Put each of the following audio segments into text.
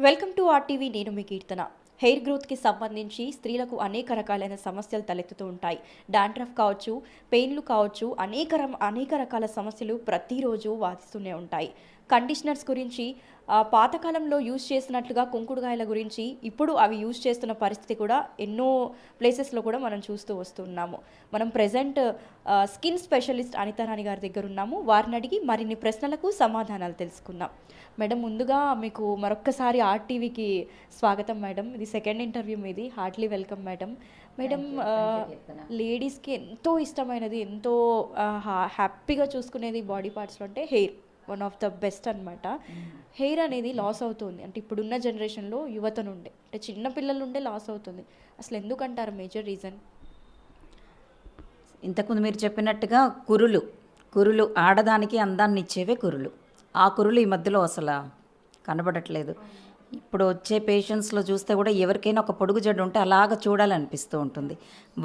Welcome to RTV. నేను మీ కీర్తన. Hair గ్రోత్కి సంబంధించి స్త్రీలకు అనేక రకాలైన సమస్యలు తలెత్తుతూ ఉంటాయి. డాండ్రఫ్ కావచ్చు, పెయిన్లు కావచ్చు, అనేక రకాల సమస్యలు ప్రతిరోజు వాదిస్తూనే ఉంటాయి. కండిషనర్స్ గురించి పాతకాలంలో యూజ్ చేసినట్లుగా కుంకుడుగాయల గురించి ఇప్పుడు అవి యూజ్ చేస్తున్న పరిస్థితి కూడా ఎన్నో ప్లేసెస్లో కూడా మనం చూస్తూ వస్తున్నాము. మనం ప్రెజెంట్ స్కిన్ స్పెషలిస్ట్ అనితారాణి గారి దగ్గర ఉన్నాము. వారిని అడిగి మరిన్ని ప్రశ్నలకు సమాధానాలు తెలుసుకుందాం. మేడం, ముందుగా మీకు మరొక్కసారి ఆర్టీవీకి స్వాగతం మేడం. ఇది సెకండ్ ఇంటర్వ్యూ మీది. Heartily welcome madam. మేడం, లేడీస్కి ఎంతో ఇష్టమైనది, ఎంతో హ్యాపీగా చూసుకునేది బాడీ పార్ట్స్లో అంటే hair one of the best అనమాట. హెయిర్ అనేది లాస్ అవుతుంది అంటే ఇప్పుడున్న జనరేషన్లో యువత నుండే, అంటే చిన్న పిల్లల నుండే లాస్ అవుతుంది. అసలు ఎందుకంటారు మేజర్ రీజన్? ఇంతకుముందు మీరు చెప్పినట్టుగా కురులు ఆడదానికి అందాన్ని ఇచ్చేవే కురులు. ఆ కురులు ఈ మధ్యలో అసలు కనబడట్లేదు. ఇప్పుడు వచ్చే పేషెంట్స్లో చూస్తే కూడా ఎవరికైనా ఒక పొడుగు జడ ఉంటే అలాగ చూడాలనిపిస్తూ ఉంటుంది.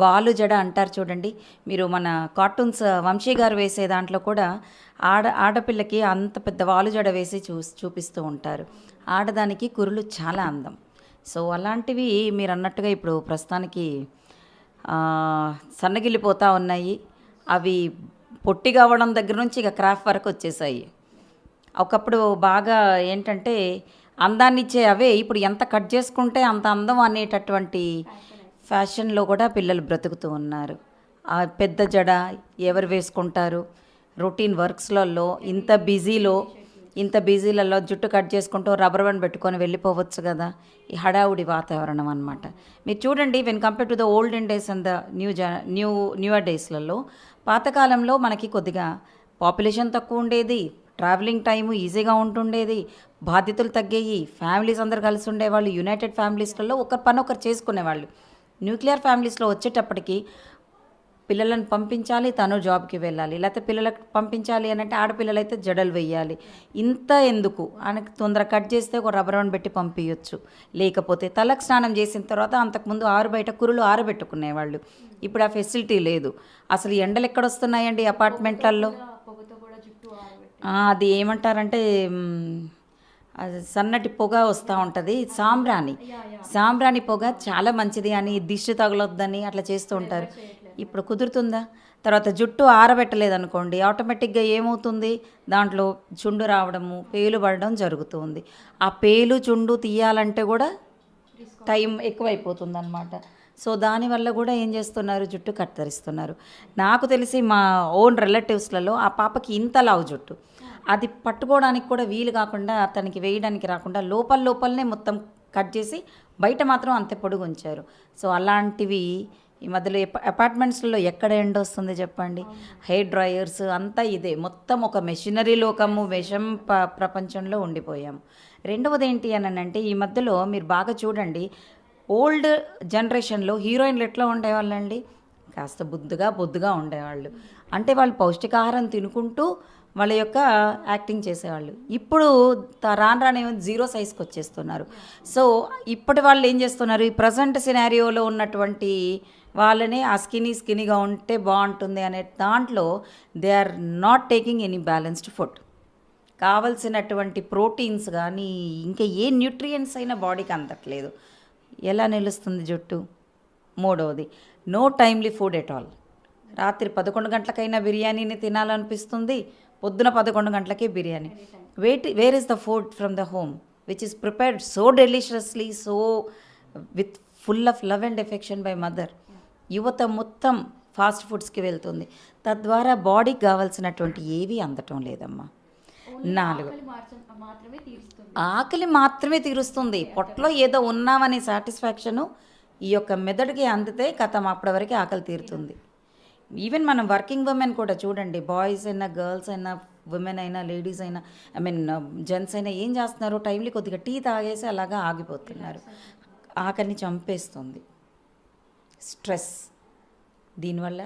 వాలు జడ అంటారు చూడండి, మీరు మన కార్టూన్స్ వంశీ గారు వేసే దాంట్లో కూడా ఆడపిల్లకి అంత పెద్ద వాలు జడ వేసి చూపిస్తూ ఉంటారు. ఆడదానికి కురులు చాలా అందం. సో అలాంటివి మీరు అన్నట్టుగా ఇప్పుడు ప్రస్తుతానికి సన్నగిల్లిపోతూ ఉన్నాయి. అవి పొట్టిగా అవ్వడం దగ్గర నుంచి ఇక క్రాఫ్ట్ వరకు వచ్చేసాయి. ఒకప్పుడు బాగా ఏంటంటే అందాన్ని ఇచ్చే అవే ఇప్పుడు ఎంత కట్ చేసుకుంటే అంత అందం అనేటటువంటి ఫ్యాషన్లో కూడా పిల్లలు బ్రతుకుతూ ఉన్నారు. ఆ పెద్ద జడ ఎవరు వేసుకుంటారు? రొటీన్ వర్క్స్లలో ఇంత బిజీలలో జుట్టు కట్ చేసుకుంటూ రబ్బర్ బ్యాండ్ పెట్టుకొని వెళ్ళిపోవచ్చు కదా. ఈ హడావుడి వాతావరణం అనమాట. మీరు చూడండి, when compare to the olden days and the newer డేస్లలో, పాతకాలంలో మనకి కొద్దిగా పాపులేషన్ తక్కువ ఉండేది, ట్రావెలింగ్ టైము ఈజీగా ఉంటుండేది, బాధ్యతలు తగ్గాయి, ఫ్యామిలీస్ అందరు కలిసి ఉండేవాళ్ళు. యునైటెడ్ ఫ్యామిలీస్లలో ఒకరి పని ఒకరు చేసుకునేవాళ్ళు. న్యూక్లియర్ ఫ్యామిలీస్లో వచ్చేటప్పటికి పిల్లలను పంపించాలి, తను జాబ్కి వెళ్ళాలి, లేకపోతే పిల్లలకు పంపించాలి అని అంటే ఆడపిల్లలైతే జడలు వేయాలి. ఇంత ఎందుకు ఆయనకు తొందర కట్ చేస్తే ఒక రబ్బర్ బ్యాండ్ పెట్టి పంపించవచ్చు. లేకపోతే తలకు స్నానం చేసిన తర్వాత అంతకుముందు బయట కురులు ఆరబెట్టుకునేవాళ్ళు. ఇప్పుడు ఆ ఫెసిలిటీ లేదు. అసలు ఎండలు ఎక్కడొస్తున్నాయండి అపార్ట్మెంట్లలో? అది ఏమంటారంటే అది సన్నటి పొగ వస్తూ ఉంటుంది, సాంబ్రాణి పొగ చాలా మంచిది అని, దిష్టి తగలొద్దని అట్లా చేస్తూ ఉంటారు. ఇప్పుడు కుదురుతుందా? తర్వాత జుట్టు ఆరబెట్టలేదనుకోండి, ఆటోమేటిక్గా ఏమవుతుంది, దాంట్లో చుండు రావడము, పేలు పడడం జరుగుతుంది. ఆ పేలు చుండు తీయాలంటే కూడా టైం ఎక్కువైపోతుంది అనమాట. సో దానివల్ల కూడా ఏం చేస్తున్నారు, జుట్టు కత్తిరిస్తున్నారు. నాకు తెలిసి మా ఓన్ రిలేటివ్స్లలో ఆ పాపకి ఇంత లావు జుట్టు, అది పట్టుకోవడానికి కూడా వీలు కాకుండా, తనకి వేయడానికి రాకుండా లోపలనే మొత్తం కట్ చేసి బయట మాత్రం అంతే పొడుగు ఉంచారు. సో అలాంటివి ఈ మధ్యలో అపార్ట్మెంట్స్లో ఎక్కడ ఎండ వస్తుంది చెప్పండి. హెయిర్ డ్రైయర్స్ అంతా ఇదే, మొత్తం ఒక మెషినరీ లోకము, విషం ప్రపంచంలో ఉండిపోయాము. రెండవది ఏంటి అని అంటే, ఈ మధ్యలో మీరు బాగా చూడండి, ఓల్డ్ జనరేషన్లో హీరోయిన్లు ఎట్లా ఉండేవాళ్ళండి, కాస్త బొద్దుగా ఉండేవాళ్ళు. అంటే వాళ్ళు పౌష్టికాహారం తినుకుంటూ వాళ్ళ యొక్క యాక్టింగ్ చేసేవాళ్ళు. ఇప్పుడు రాను జీరో సైజ్కి వచ్చేస్తున్నారు. సో ఇప్పటి వాళ్ళు ఏం చేస్తున్నారు, ఈ ప్రజెంట్ సినారియోలో ఉన్నటువంటి వాళ్ళని ఆ స్కినీగా ఉంటే బాగుంటుంది అనే దాంట్లో they are not taking any balanced food. కావలసినటువంటి ప్రోటీన్స్ కానీ ఇంకా ఏ న్యూట్రియంట్స్ అయినా బాడీకి అందట్లేదు. ఎలా నిలుస్తుంది జుట్టు? మూడవది, no timely food at all. రాత్రి 11 గంటలకైనా బిర్యానీని తినాలనిపిస్తుంది, పొద్దున 11 గంటలకే biryani. Where is the food from the home which is prepared so deliciously, so with full of love and affection by mother. యువత మొత్తం ఫాస్ట్ ఫుడ్స్కి వెళ్తుంది. తద్వారా బాడీకి కావాల్సినటువంటి ఏవి అందటం లేదమ్మా. 4, ఆకలి మాత్రమే తీరుస్తుంది. పొట్టలో ఏదో ఉన్నామనే సాటిస్ఫాక్షను ఈ యొక్క మెదడుకి అందితే కథం, అప్పటి వరకు ఆకలి తీరుతుంది. ఈవెన్ మనం వర్కింగ్ ఉమెన్ కూడా చూడండి, బాయ్స్ అయినా, గర్ల్స్ అయినా, ఉమెన్ అయినా, లేడీస్ అయినా, జెంట్స్ అయినా ఏం చేస్తున్నారు, టైంలీ కొద్దిగా టీ తాగేసి అలాగా ఆగిపోతున్నారు. ఆకలిని చంపేస్తుంది స్ట్రెస్. దీనివల్ల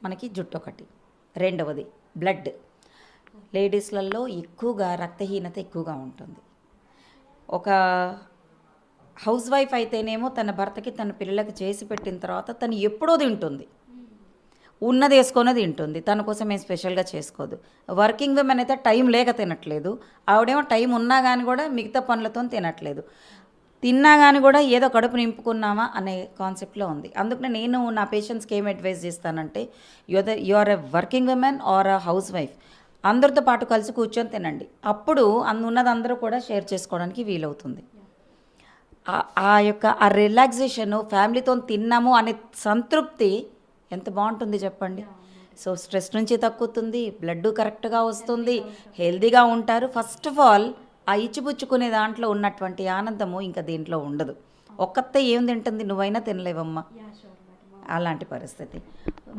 మనకి జుట్టు ఒకటి. రెండవది బ్లడ్. లేడీస్లలో ఎక్కువగా రక్తహీనత ఎక్కువగా ఉంటుంది. ఒక హౌస్ వైఫ్ అయితేనేమో తన భర్తకి, తన పిల్లలకి చేసి పెట్టిన తర్వాత తను ఎప్పుడో తింటుంది. ఉన్నది వేసుకొని తింటుంది, తన కోసం ఏం స్పెషల్గా చేసుకోదు. వర్కింగ్ విమెన్ అయితే టైం లేక తినట్లేదు, ఆవిడేమో టైం ఉన్నా కానీ కూడా మిగతా పనులతో తినట్లేదు. తిన్నా కానీ కూడా ఏదో కడుపు నింపుకున్నామా అనే కాన్సెప్ట్లో ఉంది. అందుకనే నేను నా పేషెంట్స్కి ఏం అడ్వైస్ చేస్తానంటే, you are a working women or a housewife, అందరితో పాటు కలిసి కూర్చొని తినండి. అప్పుడు ఉన్నది అందరూ కూడా షేర్ చేసుకోవడానికి వీలవుతుంది. ఆ యొక్క ఆ రిలాక్సేషన్, ఫ్యామిలీతో తిన్నాము అనే సంతృప్తి ఎంత బాగుంటుంది చెప్పండి. సో స్ట్రెస్ నుంచి తగ్గుతుంది, బ్లడ్ కరెక్ట్గా వస్తుంది, హెల్తీగా ఉంటారు. ఫస్ట్ ఆఫ్ ఆల్ ఆ ఇచ్చిపుచ్చుకునే దాంట్లో ఉన్నటువంటి ఆనందము ఇంకా దీంట్లో ఉండదు. ఒక్కతే ఏం తింటుంది, నువ్వైనా తినలేవమ్మా, అలాంటి పరిస్థితి.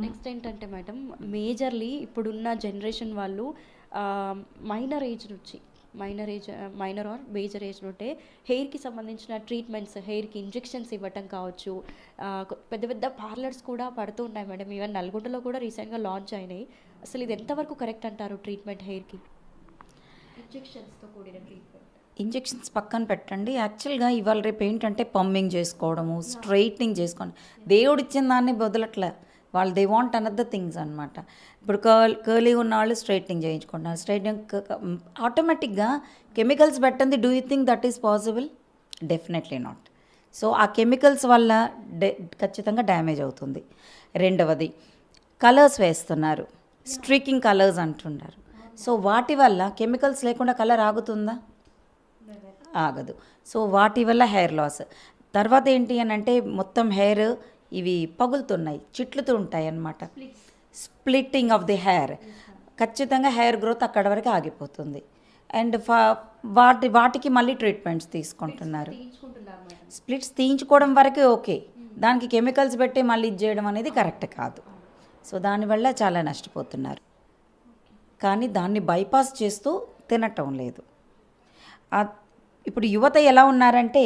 నెక్స్ట్ ఏంటంటే మేడం, మేజర్లీ ఇప్పుడున్న జనరేషన్ వాళ్ళు మైనర్ ఏజ్ నుంచి మైనర్ ఆర్ మేజర్ ఏజ్ నుంటే హెయిర్కి సంబంధించిన ట్రీట్మెంట్స్, హెయిర్కి ఇంజెక్షన్స్ ఇవ్వటం కావచ్చు, పెద్ద పెద్ద పార్లర్స్ కూడా పడుతూ ఉన్నాయి మేడం. ఈవెన్ నల్గొండలో కూడా రీసెంట్గా లాంచ్ అయినాయి. అసలు ఇది ఎంతవరకు కరెక్ట్ అంటారు ట్రీట్మెంట్ హెయిర్కి? ఇంజెక్షన్స్తో కూడిన ట్రీట్మెంట్. ఇంజెక్షన్స్ పక్కన పెట్టండి. యాక్చువల్గా ఇవాళ రేపు ఏంటంటే పంపింగ్ చేసుకోవడము, స్ట్రైట్నింగ్ చేసుకోవడం, దేవుడు ఇచ్చిన దాన్ని వదలట్లే వాళ్ళు. దే వాంట్ అనదర్ థింగ్స్ అనమాట. ఇప్పుడు కర్లీ ఉన్న వాళ్ళు స్ట్రైట్నింగ్ చేయించుకుంటున్నారు. స్ట్రైట్నింగ్ ఆటోమేటిక్గా కెమికల్స్ పెట్టండి. Do you think that is possible? Definitely not. So ఆ కెమికల్స్ వల్ల ఖచ్చితంగా డ్యామేజ్ అవుతుంది. రెండవది, కలర్స్ వేస్తున్నారు, స్ట్రీకింగ్ కలర్స్ అంటున్నారు. సో వాటి వల్ల కెమికల్స్ లేకుండా కలర్ ఆగుతుందా? ఆగదు. సో వాటి వల్ల హెయిర్ లాస్. తర్వాత ఏంటి అని అంటే మొత్తం హెయిర్ ఇవి పగులుతున్నాయి, చిట్లుతూ ఉంటాయి అన్నమాట. స్ప్లిట్టింగ్ ఆఫ్ ది హెయిర్, ఖచ్చితంగా హెయిర్ గ్రోత్ అక్కడ వరకు ఆగిపోతుంది. అండ్ వాటికి మళ్ళీ ట్రీట్మెంట్స్ తీసుకుంటున్నారు. స్ప్లిట్స్ తీయించుకోవడం వరకే ఓకే, దానికి కెమికల్స్ పెట్టి మళ్ళీ ఇది చేయడం అనేది కరెక్ట్ కాదు. సో దానివల్ల చాలా నష్టపోతున్నారు. కానీ దాన్ని బైపాస్ చేస్తూ తినటం లేదు. ఇప్పుడు యువత ఎలా ఉన్నారంటే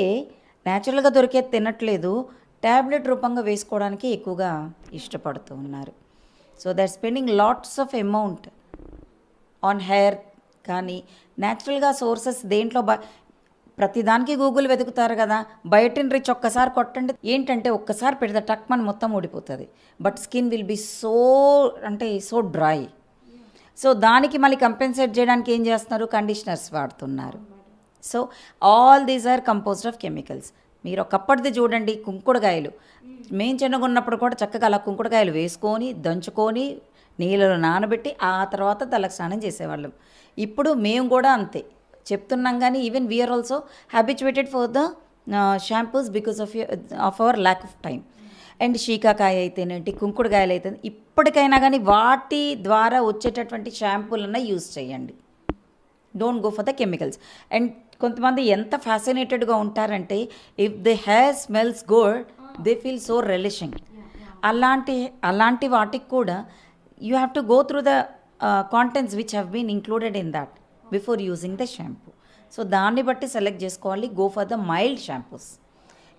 న్యాచురల్గా దొరికేది తినట్లేదు, ట్యాబ్లెట్ రూపంగా వేసుకోవడానికి ఎక్కువగా ఇష్టపడుతూ ఉన్నారు. So they are spending lots of amount on hair. కానీ న్యాచురల్గా సోర్సెస్ దేంట్లో ప్రతిదానికి గూగుల్ వెతుకుతారు కదా, బయోటిన్ రిచ్ ఒక్కసారి కొట్టండి, ఏంటంటే ఒక్కసారి పెడితే టక్ మన మొత్తం ఊడిపోతుంది. But skin will be so dry. So దానికి మళ్ళీ కంపెన్సేట్ చేయడానికి ఏం చేస్తున్నారు, కండిషనర్స్ వాడుతున్నారు. So all these are composed of chemicals. మీరు ఒకప్పటిది చూడండి, కుంకుడుకాయలు మేము చిన్నగా ఉన్నప్పుడు కూడా చక్కగా అలా కుంకుడుకాయలు వేసుకొని దంచుకొని నీళ్ళలో నానబెట్టి ఆ తర్వాత తలకు స్నానం చేసేవాళ్ళం. ఇప్పుడు మేము కూడా అంతే చెప్తున్నాం. కానీ even we are also habituated for the shampoos because of our lack of time. And శీకాకాయ అయితేనేంటి, కుంకుడుకాయలు అయితే ఇప్పటికైనా కానీ వాటి ద్వారా వచ్చేటటువంటి షాంపూలన్నా యూజ్ చేయండి. Don't go for the chemicals. And కొంతమంది ఎంత ఫ్యాసినేటెడ్గా ఉంటారంటే if the hair smells good they feel so relishing. అలాంటి వాటికి కూడా you have to go through the contents which have been included in that before using the shampoo. So దాన్ని బట్టి select చేసుకోవాలి. Go for the mild shampoos.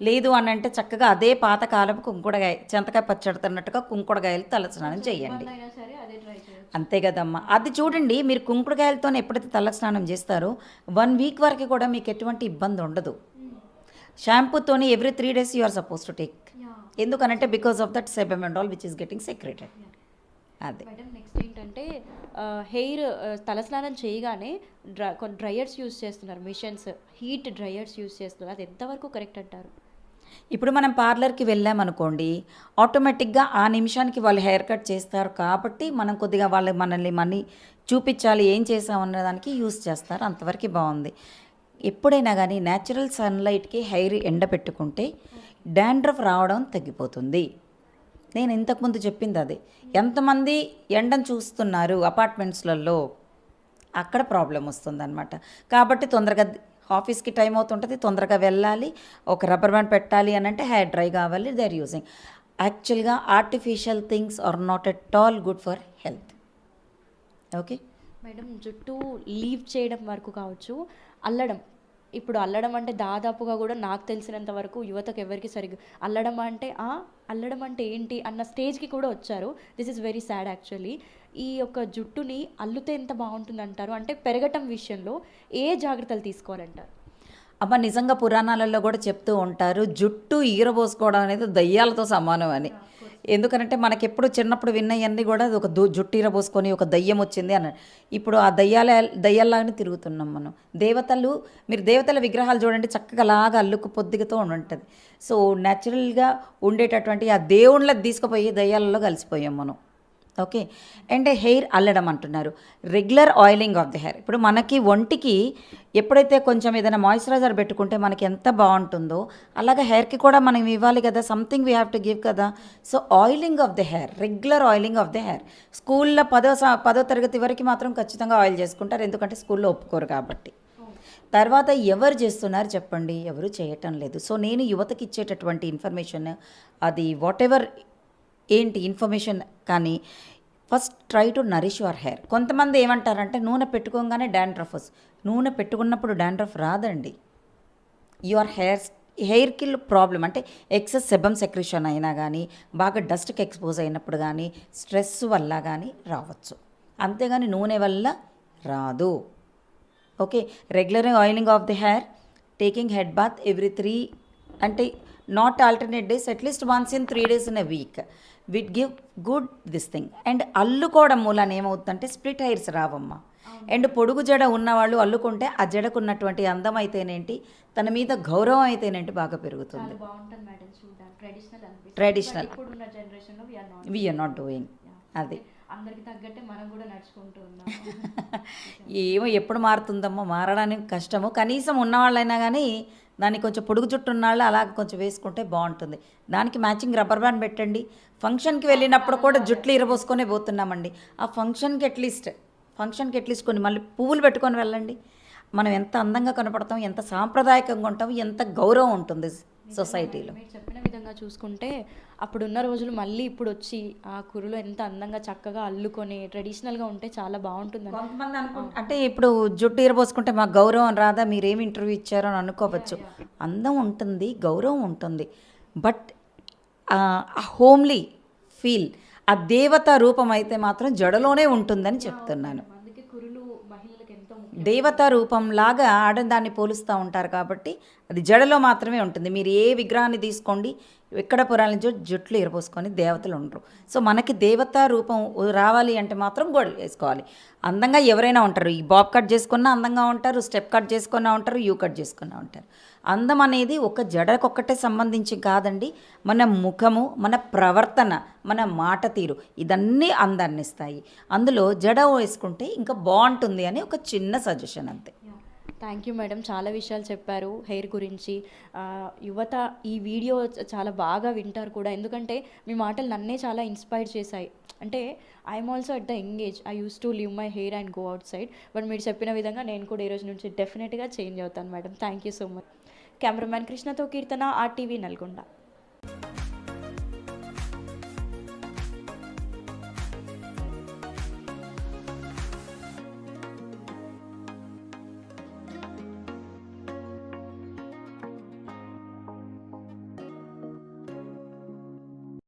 లేదు అని అంటే చక్కగా అదే పాతకాలపు కుంకుడుకాయ, చింతకాయ పచ్చడుతున్నట్టుగా కుంకుడుకాయలు తలస్నానం చేయండి. అంతే కదమ్మా. అది చూడండి, మీరు కుంకుడుకాయలతో ఎప్పుడైతే తలకు స్నానం చేస్తారో 1 వీక్ వరకు కూడా మీకు ఎటువంటి ఇబ్బంది ఉండదు. షాంపూతోని every 3 days you are suppose to take. ఎందుకనంటే because of that sebum and all which is getting secreted. అదే మేడం. నెక్స్ట్ ఏంటంటే హెయిర్ తలస్నానం చేయగానే కొన్ని డ్రయర్స్ యూజ్ చేస్తున్నారు, మిషన్స్, హీట్ డ్రయర్స్ యూజ్ చేస్తున్నారు. అది ఎంతవరకు కరెక్ట్ అంటారు? ఇప్పుడు మనం పార్లర్కి వెళ్ళామనుకోండి, ఆటోమేటిక్గా ఆ నిమిషానికి వాళ్ళు హెయిర్ కట్ చేస్తారు కాబట్టి మనం కొద్దిగా మనల్ని చూపించాలి ఏం చేసామన్న దానికి యూస్ చేస్తారు. అంతవరకు బాగుంది. ఎప్పుడైనా కానీ న్యాచురల్ సన్లైట్కి హెయిర్ ఎండబెట్టుకుంటే డాండ్రఫ్ రావడం తగ్గిపోతుంది. నేను ఇంతకుముందు చెప్పింది అదే. ఎంతమంది ఎండను చూస్తున్నారు అపార్ట్మెంట్స్లలో, అక్కడ ప్రాబ్లం వస్తుందన్నమాట. కాబట్టి తొందరగా ఆఫీస్కి టైం అవుతుంటుంది, తొందరగా వెళ్ళాలి, ఒక రబ్బర్ బ్యాండ్ పెట్టాలి అని అంటే హెయిర్ డ్రై కావాలి. దే ఆర్ యూజింగ్ యాక్చువల్గా artificial things or not at all good for health. Okay madam, జుట్టు లీవ్ చేయడం వరకు కావచ్చు, అల్లడం. ఇప్పుడు అల్లడం అంటే దాదాపుగా కూడా నాకు తెలిసినంత వరకు యువతకు ఎవరికి సరిగ్గా అల్లడం అంటే ఏంటి అన్న స్టేజ్కి కూడా వచ్చారు. This is very sad actually. ఈ యొక్క జుట్టుని అల్లుతే ఎంత బాగుంటుంది అంటారు? అంటే పెరగటం విషయంలో ఏ జాగ్రత్తలు తీసుకోవాలంటారు? అమ్మ నిజంగా పురాణాలలో కూడా చెప్తూ ఉంటారు, జుట్టు ఈరబోసుకోవడం అనేది దయ్యాలతో సమానం అని. ఎందుకనంటే మనకెప్పుడు చిన్నప్పుడు విన్నయన్నీ కూడా అది ఒక జుట్టీర పోసుకొని ఒక దయ్యం వచ్చింది అన్నాడు. ఇప్పుడు ఆ దయ్యాల్లాగానే తిరుగుతున్నాం మనం. మీరు దేవతల విగ్రహాలు చూడండి, చక్కగా అలాగా అల్లుకు పొద్దుగుతూ ఉంటుంది. సో న్యాచురల్గా ఉండేటటువంటి ఆ దేవుళ్ళకి తీసుకుపోయి దయ్యాలలో కలిసిపోయాం మనం. ఓకే. అండ్ హెయిర్ అల్లడం అంటున్నారు. Regular oiling of the hair. ఇప్పుడు మనకి ఒంటికి ఎప్పుడైతే కొంచెం ఏదైనా మాయిశ్చరైజర్ పెట్టుకుంటే మనకి ఎంత బాగుంటుందో అలాగే హెయిర్కి కూడా మనం ఇవ్వాలి కదా, something we have to give కదా. So oiling of the hair, regular oiling of the hair. స్కూల్లో 10వ తరగతి వరకు మాత్రం ఖచ్చితంగా ఆయిల్ చేసుకుంటారు, ఎందుకంటే స్కూల్లో ఒప్పుకోరు కాబట్టి. తర్వాత ఎవరు చేస్తున్నారు చెప్పండి? ఎవరు చేయటం లేదు. సో నేను యువతకి ఇచ్చేటటువంటి ఇన్ఫర్మేషన్ అది వాట్ ఎవర్ ఏంటి ఇన్ఫర్మేషన్ కానీ first try to Nourish your hair. కొంతమంది ఏమంటారంటే నూనె పెట్టుకోగానే డాండ్రఫ్ వస్తుంది. నూనె పెట్టుకున్నప్పుడు డాండ్రఫ్ రాదండి. యువర్ హెయిర్కి ప్రాబ్లం అంటే ఎక్సెస్ సెబమ్ సెక్రిషన్ అయినా కానీ, బాగా డస్ట్కి ఎక్స్పోజ్ అయినప్పుడు కానీ, స్ట్రెస్ వల్ల కానీ రావచ్చు, అంతేగాని నూనె వల్ల రాదు. Okay. Regular oiling of the hair, taking head bath every 3 అంటే not alternate days, at least once in 3 days in a week with give good this thing. And అల్లుకోవడం మూలాన ఏమవుతుందంటే స్ప్లిట్ హెయిర్స్ రావమ్మా. అండ్ పొడుగు జడ ఉన్నవాళ్ళు అల్లుకుంటే ఆ జడకు ఉన్నటువంటి అందం అయితేనేంటి, తన మీద గౌరవం అయితేనేంటి బాగా పెరుగుతుంది. ట్రెడిషనల్ వీఆర్ నాట్ డూయింగ్ అది. అందరికి తగ్గట్టే మనం కూడా నడుచుకుంటూ ఉన్నాం. ఏమో ఎప్పుడు మారుతుందమ్మో, మారడానికి కష్టము. కనీసం ఉన్నవాళ్ళైనా కానీ దానికి కొంచెం పొడుగు జుట్టు ఉన్నాళ్ళు అలా కొంచెం వేసుకుంటే బాగుంటుంది. దానికి మ్యాచింగ్ రబ్బర్ బ్యాండ్ పెట్టండి. ఫంక్షన్కి వెళ్ళినప్పుడు కూడా జుట్లు ఇరబోసుకొనే పోతున్నామండి. ఆ ఫంక్షన్కి అట్లీస్ట్ కొన్ని మళ్ళీ పువ్వులు పెట్టుకొని వెళ్ళండి. మనం ఎంత అందంగా కనపడతాం, ఎంత సాంప్రదాయకంగా ఉంటాం, ఎంత గౌరవం ఉంటుంది సొసైటీలో. మీరు చెప్పిన విధంగా చూసుకుంటే అప్పుడున్న రోజులు మళ్ళీ ఇప్పుడు వచ్చి ఆ కురులు ఎంత అందంగా చక్కగా అల్లుకొని ట్రెడిషనల్గా ఉంటే చాలా బాగుంటుంది. కొంతమంది అంటే ఇప్పుడు జుట్టు ఇరబోసుకుంటే మాకు గౌరవం రాదా, మీరేమి ఇంటర్వ్యూ ఇచ్చారో అని అనుకోవచ్చు. అందం ఉంటుంది, గౌరవం ఉంటుంది, బట్ ఆ హోమ్లీ ఫీల్, ఆ దేవత రూపం అయితే మాత్రం జడలోనే ఉంటుందని చెప్తున్నాను. దేవతా రూపంలాగా ఆడదాన్ని పోలుస్తూ ఉంటారు కాబట్టి అది జడలో మాత్రమే ఉంటుంది. మీరు ఏ విగ్రహాన్ని తీసుకోండి, ఎక్కడ పురాల జుట్లు ఇరపోసుకొని దేవతలు ఉండరు. సో మనకి దేవతా రూపం రావాలి అంటే మాత్రం గోడలు వేసుకోవాలి. అందంగా ఎవరైనా ఉంటారు, ఈ బాబ్ కట్ చేసుకున్నా అందంగా ఉంటారు, స్టెప్ కట్ చేసుకున్నా ఉంటారు, యూ కట్ చేసుకున్నా ఉంటారు. అందం అనేది ఒక జడకొక్కటే సంబంధించి కాదండి, మన ముఖము, మన ప్రవర్తన, మన మాట తీరు, ఇదన్నీ అందాన్ని ఇస్తాయి. అందులో జడ వేసుకుంటే ఇంకా బాగుంటుంది అని ఒక చిన్న సజెషన్ అంతే. థ్యాంక్ యూ మేడం, చాలా విషయాలు చెప్పారు హెయిర్ గురించి. యువత ఈ వీడియో చాలా బాగా వింటారు కూడా, ఎందుకంటే మీ మాటలు నన్నే చాలా ఇన్స్పైర్ చేశాయి. అంటే I'm also at the young age, I use to live my hair and go out side. But మీరు చెప్పిన విధంగా నేను కూడా ఈ రోజు నుంచి డెఫినెట్గా చేంజ్ అవుతాను madam. Thank you so much. Cameraman కృష్ణతో కీర్తన, RTV నల్గొండ.